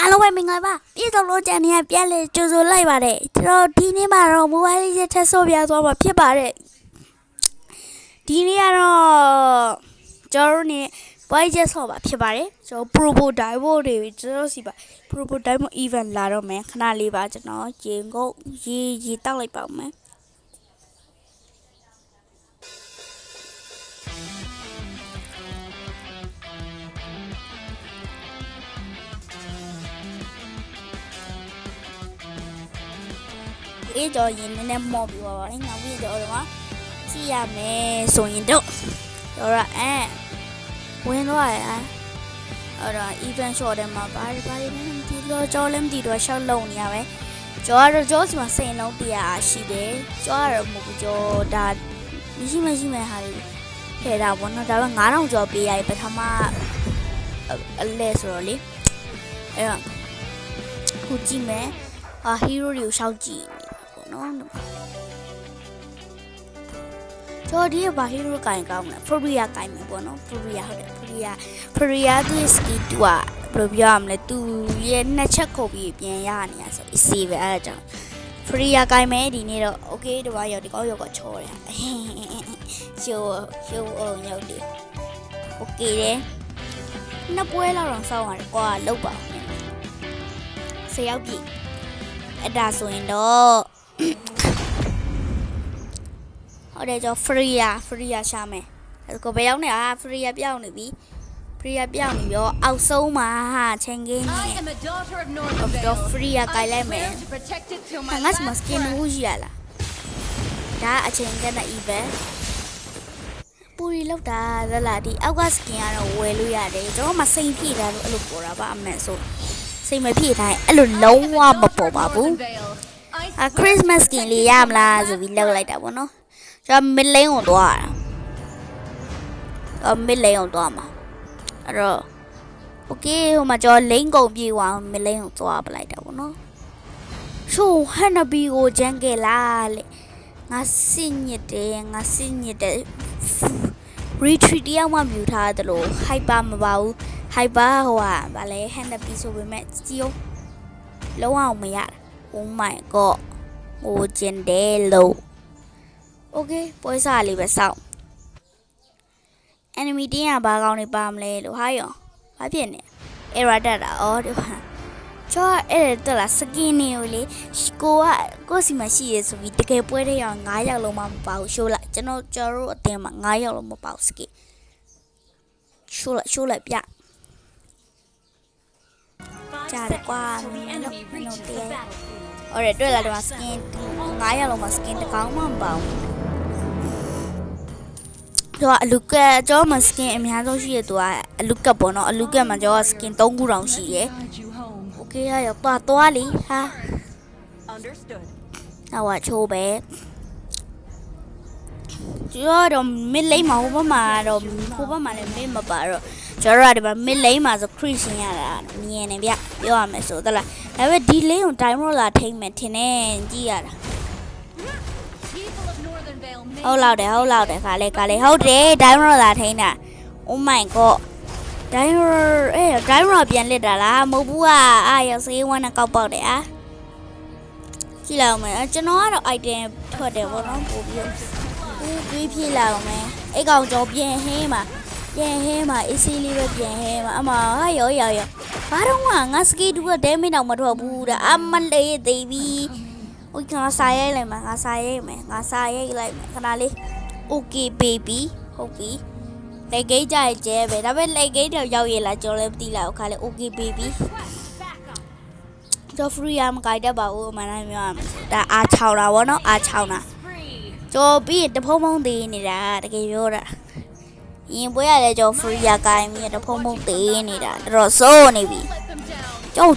အားလုံးပဲမင်္ဂလာပါပြည်တော်လို့ကြံနေရပြန်လေကြိုဆိုလိုက်ပါတယ်ကျွန်တော်ဒီနေ့မှာတော့ mobile legend ထပ်ဆော့ပြသွားမှာဖြစ်ပါတယ်ဒီနေ့ကတော့ကျွန်တော်နေ mobile legend ဆော့ပါဖြစ်ပါတယ်ကျွန်တော် probo diamond တွေကျွန်တော်စီပါ probo diamond event လာတော့မယ်ခဏလေးပါကျွန်တော်ရင်ကုန်ရေတောက်လိုက်ပါဦးမယ်အေးကြော်ရင်နည်းနည်းမော့ပြီးပါပါငါပြီးတော့ကြည့်ရမယ်ဆိုရင်တော့ဝင်တော့ရအဲ့တော့ event short ထဲမှာဘာတွေဒီလိုကြောလည်းမသိတော့ရှောက်လုံနေရပဲကြောစီမှာစိန်လုံး100ရှိတယ်ကြောကတော့မဟုတ်ဘူးကြောဒါမရှိမဲ့ဟာတွေထည့်တာပေါ့နော်ဒါပေမဲ့9000ကျော်ပေးရတယ်ပထမအလဲဆိုတော့လေအဲ့တော့ခုကြည့်မယ်ဟီးရိုတွေကိုရှောက်ကြည့်နော်ကျွန်တော်ဒီဘာဟီးရိုကိုင်ကောင်းလဲဖရီယာကိုင်မယ်ပေါ့နော်ဖရီယာဒီစကီတူကဘယ်လိုပြောရမလဲသူရဲ့နှစ်ချက်ခုတ်ပြီးပြန်ရနေရဆို easy ပဲအဲ့ဒါကြောင့်ဖရီယာကိုင်မယ်ဒီနေ့တော့ okay တပါးရောက်ဒီကောက်ရောက်ချောတယ်ရှိုးအောင်ရောက်တယ် okay တယ်နှစ်ပွဲလောက်တော့စောင်းရတယ်ကွာလောက်ပါ10ရောက်ပြီအဲ့ဒါဆိုရင်တော့ဟုတ်တယ်ကျွန်တော် free ရရှာမယ်အဲ့ကိုဘယ်ရောက်နေfree ရပြောင်းနေပြီရောအောက်ဆုံးမှာချိန်ကင်းနေတော့ free ရကြိုက်လိုက်မယ်ငါ့မှာ skin ဟူးရလားဒါအချိန်ကနဲ့ event ပူရီလောက်တာလားဒီအောက်က skin ကတော့ဝယ်လို့ရတယ်ကျွန်တော်မှစိတ်ဖြည့်တာလို့အဲ့လိုပေါ်တာပါအမှန်ဆိုစိတ်မဖြည့်တိုင်းအဲ့လိုလုံးဝမပေါ်ပါဘူးChristmas skin လေးရမလားဆိုပြီးလောက်လိုက်တာပေါ့နော်ကျွန်တော် mid lane ကိုသွားတာmid lane ကိုသွားမှာအဲ့တော့ okay ဟိုမှာကျွန်တော် lane ကုန်ပြေးသွား mid lane ကိုသွားပလိုက်တာပေါ့နော်ရှိုးဟန်နဘီကိုဂျန်ကဲလာလေငါစစ်ညစ်တယ်retreat တယောက်မှမြူထားတယ်လို့ hyper မပါဘူး hyper ဟိုဟာဗာလဲဟန်နဘီဆိုပေမဲ့ကြည့်လုံးအောင်မရတာOh my god ဟိုကျင်တယ်လို့ okay ပွဲစားလေးပဲစောင့် enemy တင်းရဘာကောင်းနေပါမလဲလို့ဟာရောဘာဖြစ်နေ error တက်တာဩဒီမှာကျော်အဲ့တက်လာ skin တွေကိုလေကိုစီမှာရှိရဆိုပြီးတကယ်ပွဲတဲ့ရော9ယောက်လုံးမှမပါဘူးရှိုးလိုက်ကျွန်တော်တို့အတင်းမှာ9ယောက်လုံးမပါဘူး skin ရှိုးလိုက်ပြကြားတယ်ကွာမင်းတို့တဲ့အော်ရတွေ့လာတော့ skin 9ရက်လုံးမှာ skin တကောင်မှမပေါဘူးတော့အလူကကျော်မှာ skin အများဆုံးရှိရသူကအလူကပေါ့နော်အလူကမှာကျော်က skin 3ခုတောင်ရှိရယ် okay ရသွားလီဟာတော့ချိုးပဲကျော်တော့ mid lane မှာဟိုဘက်မှာလည်း mid မပါတော့ကျွန်တော်တို့ကဒီမှာ mid lane မှာဆို crease ရတာမြင်နေဗျပြောရမယ်ဆိုသလားဒါပေမဲ့ဒီ lane ကို diamond လာထိမ့်မယ်ထင်နေကြည့်ရတာဟုတ်လောက်တယ်ခါလေးဟုတ်တယ် diamond လာထိမ့်တာ oh my god diamond ပြန်လစ်တာလားမဟုတ်ဘူးရောက်စေးဝမ်းနဲ့ကောက်ပေါက်တယ်ကြည့်လိုက်အောင်မယ်ကျွန်တော်ကတော့ item ထွက်တယ်ပေါ့နော်ပို့ပြီးဖြည့်လိုက်အောင်မယ်အဲ့ကောင်ကျော်ပြန်ဟင်းမှာအေးဆေးလေးပဲပြန်ဟဲမှာအမဟာရောဘာတော့ငါစကီတူက damage တော့မထွက်ဘူးတဲ့အမလေးသေးပြီဟိုငါစားရိုက်လိုက်မယ်ခဏလေး okay baby ဟုတ်ပြီလက်ဂိတ်ကြကျဲပဲဒါပေမဲ့လက်ဂိတ်တော့ရောက်ရလားကြော်လည်းမသိလိုက်ခါလေး okay baby ကျော် free မကြိုက်တတ်ပါဘူးအမှန်တိုင်းပြောရမယ်ဒါအားချောင်းတာဗောနော်အားချောင်းတာကျော်ပြီးတဖုံသေးနေတာတကယ်ပြောတာရင်ပွဲရလဲကျော် free ရကိုင်းပြီးတဖုံသေးနေတာတော်စိုးနေပြီကျုံ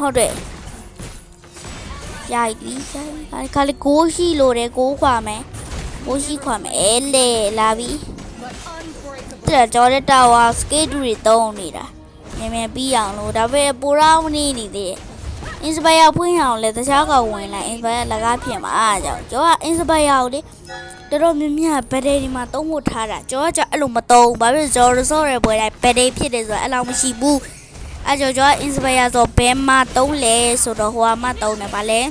ဟုတ်တယ်ရိုက်ပြီခါလေးကိုရှိလို့တယ်ကိုခွာမယ်အဲလေလာပြီတဲ့ကျော်တဲ့တာဝါ skate တွေတုံးနေတာမြန်ပြီးအောင်လို့ဒါပေမဲ့ပိုရာမနေသေးတယ် inspire ဖွင့်အောင်လဲတခြားကောင်ဝင်လိုက် inspire လကားဖြစ်မှာကြောင့်ကျော်က inspire ကိုလေတော်များဘက်ဒယ်ဒီမှာသုံးဖို့ထားတာကျော်ကအဲ့လိုမသုံးဘာဖြစ်ကျော်ရစော့ရပွဲတိုင်းဘက်ဒယ်ဖြစ်တယ်ဆိုတော့အဲ့လောက်မရှိဘူး အဲ့ကြော inspire ဆိုဘယ်မှာတုံးလဲဆိုတော့ဟိုမှာတုံးတယ်ဗာလဲ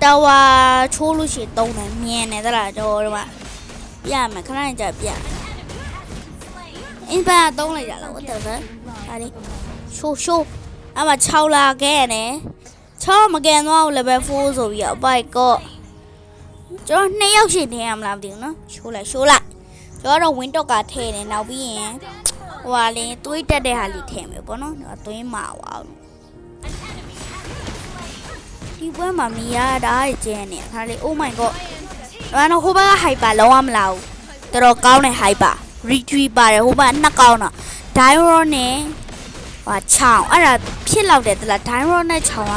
တာဝါချိုးလို့ရှိရင်တုံးတယ်မြင်နေသလားကြောဒီမှာပြမယ်ခဏနေကြပြ inspire တုံးလိုက်ကြလား what the fuck ဒါလေးရှိုးအဲ့မှာ6လာခဲ့နေ6မကန်တော့ level 4ဆိုပြီးတော့ by god ကျွန်တော်2ယောက်ရှိနေရမလားမသိဘူးနော်ရှိုးလိုက်ကျွန်တော်တော့ win dog ကထဲနေနောက်ပြီးရင်ဟိုဟာလင်းသွေးတက်တဲ့ဟာလေးထည့်မယ်ပေါ့နော်သွင်းမှာပါဒီပွဲမှာမီရတာကျင်းနေခါလေး oh my god အဲ့တော့ဟိုဘက်က hyper လုံးဝမလာဘူးတော်တော်ကောင်းတဲ့ hyper retreat ပါတယ်ဟိုဘက်ကနှစ်ကောင်းတော့ Dairon နဲ့ဟာချောင်းအဲ့ဒါဖြစ်လောက်တယ်တလား Dairon နဲ့ချောင်းက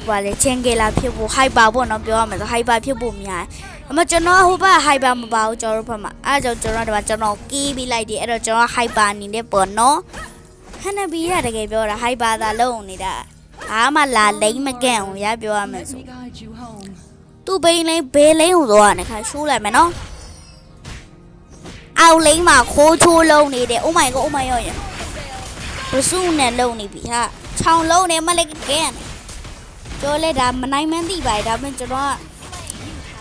ဟိုလေချင်းကေလာဖြစ်ဖို့ hyper ပေါ့နော်ပြောရမယ်ဆို hyper ဖြစ်ဖို့များအမကျွန်တော်ဟိုဘက် hyper မပါဘူးကျွန်တော်တို့ဘက်မှာအဲ့ဒါကြောင့်ကျွန်တော်တို့ကေးပြီးလိုက်တယ်အဲ့တော့ကျွန်တော် hyper အနေနဲ့ပေါ့နော်ဟန်နဘီရတကယ်ပြောတာ hyper သာလုံးနေတာအားမလာလိမ့်မကန့်ဘူးရပြောရမယ်ဆိုသူ့ဘိန်းလိမ့်ဘေးလိမ့်ဟိုတော့ကနေခါရှိုးလိုက်မယ်နော်အောက်လိမ့်မှာခိုးချိုးလုံးနေတယ် oh my god ဘစုနဲ့လုံးနေပြီဟာခြောင်လုံးနေမလေးကဲပြောလဲဒါမနိုင်မှန်းသိပါတယ်ဒါပေမဲ့ကျွန်တော်က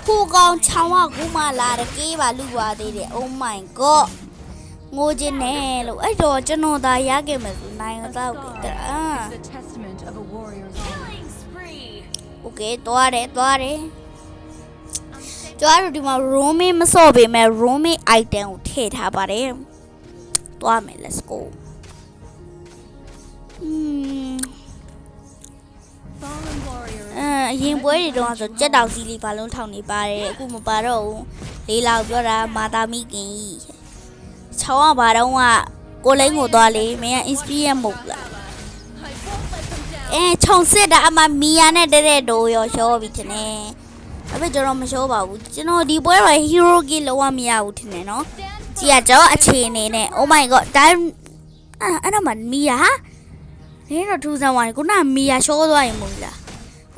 ခိုးကောင်းခြောင်ကကူမလာတယ်ကေးပါလူပါသေးတယ် oh my god ငိုခြင်းနဲ့လို့အဲ့တော့ကျွန်တော်သာရခဲ့မယ်ဆိုနိုင်တော့တယ်โอเคသွားတယ်ကျွန်တော်တို့ဒီမှာ roaming မစော့ပေမဲ့ roaming item ကိုထည့်ထားပါတယ်သွားမယ် let's go အရင်ပွဲတွေတော့ဆိုကြက်တောင်စီလီဘာလုံးထောင်နေပါတယ်အခုမပါတော့ဘူးလေးလောက်ပြောတာမာတာမိခင်ကြီးချောင်းကဘာတော့ကကိုလိမ့်ကိုသွားလေမင်းက experience မဟုတ်လားခြုံစစ်တာအမမီယာနဲ့တဲ့တိုးရောရှော့ပြီထင်တယ်အဲ့ဒါကျွန်တော်မရှော့ပါဘူးကျွန်တော်ဒီပွဲမှာ hero key လုံးဝမရဘူးထင်တယ်နော်ကြည့်ရကြောအခြေအနေနဲ့ oh my god တိုင်းအဲ့တော့မမီယာနင်းတော့ထူဆန်းသွားတယ်ခုနကမီယာရှော့သွားရင်မဟုတ်လား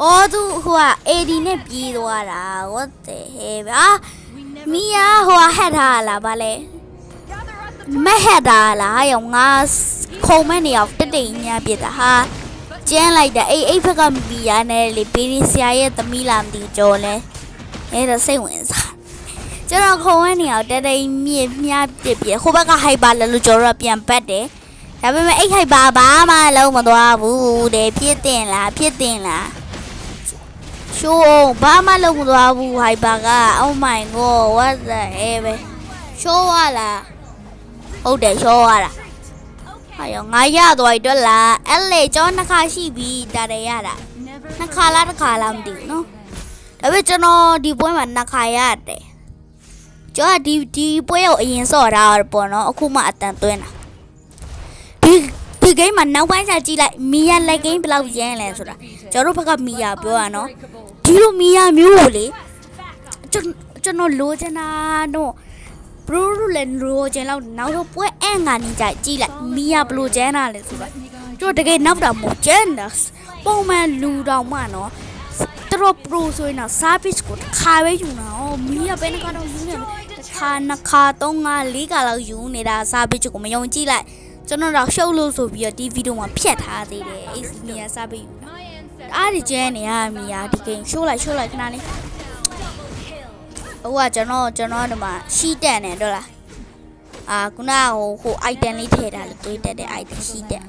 အော်သူဟိုက AD နဲ့ပြေးသွားတာ what the hell ဗျာမီယာဟိုကဟက်ထားလားဗာလဲမဟက်တာလားရောငါခုံမဲ့နေအောင်တက်တိတ်ညာပြစ်တာဟာကျန်းလိုက်တာအိဖက်ကမီယာနဲ့လေဘေရီဆရာရဲ့သမီးလာမသိကြော်လဲအဲ့ဒါစိတ်ဝင်စားကျွန်တော်ခုံမဲ့နေအောင်တက်တိတ်မြစ်မြပြစ်ပြဟိုဘက်ကဟိုက်ပါလဲလို့ကြော်တော့ပြန်ပတ်တယ်ဒါပေမဲ့အိဟိုက်ပါဘာမှလုံးမသွားဘူးတဲ့ဖြစ်တင်လားရှိုးဘာမှလုံးမသွားဘူးဟိုက်ပါက oh my god what the hell ပဲရှိုးရလားဟုတ်တယ်ရှိုးရတာဟာရောငါရသွားပြီတော့လားအဲ့လေကျွန်တော်နှစ်ခါရှိပြီတာတယ်ရတာနှစ်ခါလားတစ်ခါလားမသိဘူးနော်ဒါပေမဲ့ကျွန်တော်ဒီပွဲမှာနှစ်ခါရတယ်ကျွန်တော်ဒီပွဲကိုအရင်စော့တာပေါ့နော်အခုမှအတန်သွင်းတာဒီဂိမ်းမှာနောက်ပိုင်းကျကြည့်လိုက်မီယာလက်ဂိမ်းဘယ်လောက်ရမ်းလဲဆိုတာကျွန်တော်ဘက်ကမီယာပြောရနော်ဒီလိုမီယာမျိုးကိုလေကျွန်တော်လိုချင်တာတော့ဘရိုးလည်းလိုချင်လောက်နောက်တော့ပွဲအငါနေကြကြည့်လိုက်မီယာဘလိုချမ်းတာလဲဆိုတာကျွန်တော်တကယ်နောက်တာမဟုတ်ချမ်းတာပုံမှန်လူတော်မှနော်တော်ပရိုဆိုရင်တော့ service ကိုတစ်ခါပဲယူတာမီယာပဲတစ်ခါတော့ယူနေတစ်ခါနှစ်ခါသုံးခါလေးခါလောက်ယူနေတာ service ကိုမယုံကြည့်လိုက်ကျွန်တော်တော့ရှုပ်လို့ဆိုပြီးတော့ဒီဗီဒီယိုမှာဖြတ်ထားသေးတယ်အဲ့မီယာ service ယူတာအားဒီကျန်းနေရမီယာဒီကိန်းရှိုးလိုက်ခဏလေးဟိုကကျွန်တော်ဒီမှာရှိတက်နေတော့လားခုနဟို item လေးထည့်ထားလို့တွေးတက်တဲ့ item ရှိတက်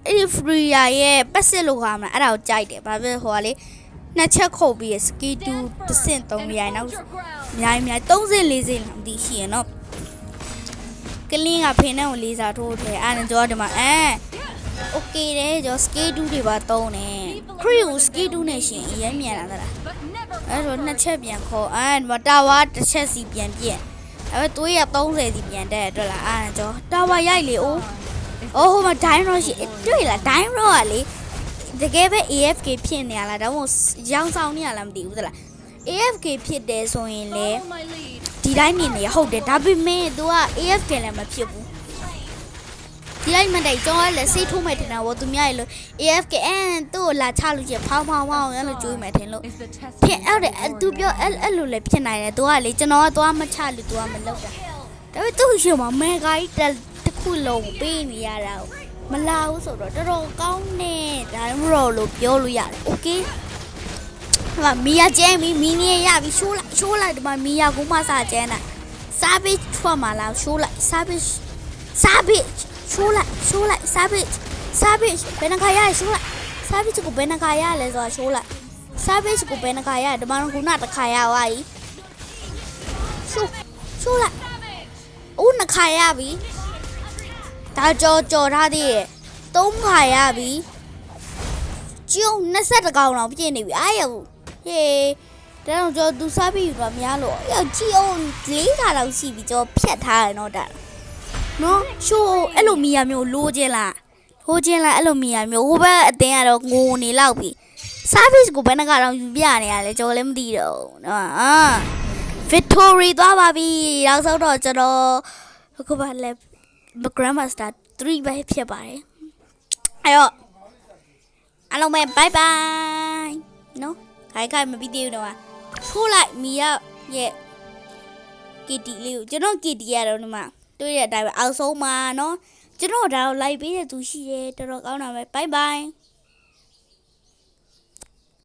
အဲ့ဒီ free ရဲ့ပတ်စစ်လို့ခေါ်မှာအဲ့ဒါကိုကြိုက်တယ်ဘာဖြစ်ဟိုကလေနှစ်ချက်ခုတ်ပြီး ski 2တစ်ဆင့်3ရိုင်နောက်အများ30 40လောက်မသိရှိရနော်ကလင်းကဖင်နဲ့ကိုလေးစားထိုးတယ်အဲ့ဒါကြောဒီမှာโอเคတယ်ကျွန်တော် ski 2တွေပါသုံးတယ် crew ski 2နဲ့ရှင်အရင်မြန်လာသလားအဲ့တော့နှစ်ချက်ပြန်ခေါ်ဒီမှာတာဝါတစ်ချက်စီပြန်ပြည့်အဲ့တော့သွေးရ30စီပြန်တက်တွေ့လားအဲ့ဒါတာဝါရိုက်လေအိုးဟိုမှာဒိုင်းရောရှိတွေ့လားဒိုင်းရောကလေတကယ်ပဲ AFK ဖြစ်နေရလားဒါမှမဟုတ်ရောင်းဆောင်နေရလားမသိဘူးသလား AFK ဖြစ်တယ်ဆိုရင်လေဒီတိုင်းမြင်နေဟုတ်တယ်ဒါပေမဲ့ तू က AFK လည်းမဖြစ်ဘူးဒီတိုင်းမတိုင်ကျောင်းလည်းစိတ်ထိုးမယ်ထင်တာဗောသူများရေလို့ AFK သူ့ကိုလာချလို့ရဖောင်းရလို့ကြိုးမယ်ထင်လို့ဖြစ်အဲ့ဒါ तू ပြောအဲ့လိုလည်းဖြစ်နိုင်တယ် तू ကလေကျွန်တော်ကသွားမချလို့ तू ကမလုပ်တာဒါပေမဲ့သူ့ရှိမှာမဲဂိုင်းတစ်ခု ခုလုံးပေးနေရတာမလာဘူးဆိုတော့တော်တော်ကောင်းနေဒါမှမဟုတ်လို့ပြောလို့ရတယ်โอเคဒီမှာမီယာကျဲမီနီရပြီရှိုးလိုက်ဒီမှာမီယာကူမစားကျဲတာစားပြီးထွက်มาလားရှိုးလိုက်စားပြီးရှိုးလိုက်စားပြီးဘယ်နှခါရရှိုးလိုက်စားပြီးကိုဘယ်နှခါရလဲဆိုတာရှိုးလိုက်စားပြီးကိုဘယ်နှခါရဒီမှာကူနာတစ်ခါရဝါကြီးရှိုးလိုက်ဦးနှခါရပြီဒါကြော်ထားသေးရဲ့သုံးခါရပြီကျုံ20ကောင်လောက်ပြည့်နေပြီအားရဘူးဟေးဒါတော့ကြော်သူစားပြီးတော့များလို့ရောက်ကြည့်အောင်4ခါလောက်ရှိပြီကြော်ဖြတ်ထားရတော့ဒါနော်ရှိုးအဲ့လိုမီယာမျိုးလိုချင်လားအဲ့လိုမီယာမျိုးဟိုဘက်အတင်းကတော့ငိုနေလောက်ပြီ service ကိုဘယ်နှကတော့ယူပြနေရလဲကြော်လည်းမသိတော့နော် victory သွားပါပြီနောက်ဆုံးတော့ကျွန်တော်ခုပါလဲ grandmaster 3ပဲဖြစ်ပါတယ်အဲ့တော့အားလုံးပဲ bye bye နော်ခိုင်မပြီးသေးဘူးတော့ထိုးလိုက်မီယာရဲ့ kitty လေးကိုကျွန်တော် kitty ရတော့ဒီမှာတွေ့တဲ့အတိုင်းပဲအောက်ဆုံးမှာနော်ကျွန်တော်ဒါတော့ like ပေးတဲ့သူရှိတယ်တော်တော်ကောင်းတာပဲ bye bye